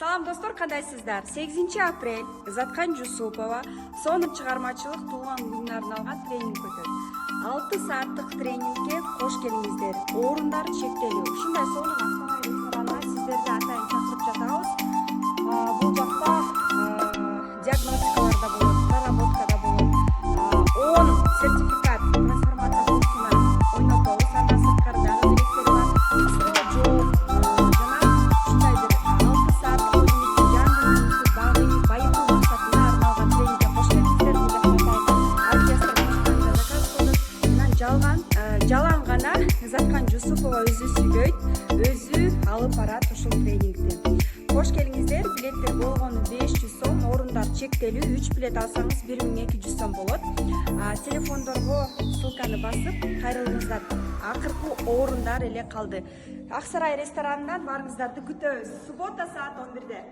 Салам достор, кандайсыздар? 8 апрель Заткан Жусупова сонун чыгармачылык туулган күнүнө арналган тренинг өтөт. 6 сааттык тренингге кош келиңиздер. Орундары чектелүү. Ушундай сонун Астана ресторанына сиздерди атайын чакырып жатабыз. Бул жакта диагностикалар да болот, проработка да болот. 10 сертификат трансформация курсуна ойнотобуз. Андан сырткары дагы билеттери бар. Жалаң гана Заткан Жусупова өзү сүйлөйт, өзү алып барат ушул тренингди. Кош келиңиздер, билеттер болгону 500 сом, орундар чектелүү, 3 билет алсаңыз 1200 сом болот. Телефондорго ссылканы басып кайрылыңыздар. Акыркы орундар эле калды. Ак Сарай ресторанынан барыңыздарды күтөбүз. Суббота саат 11-де.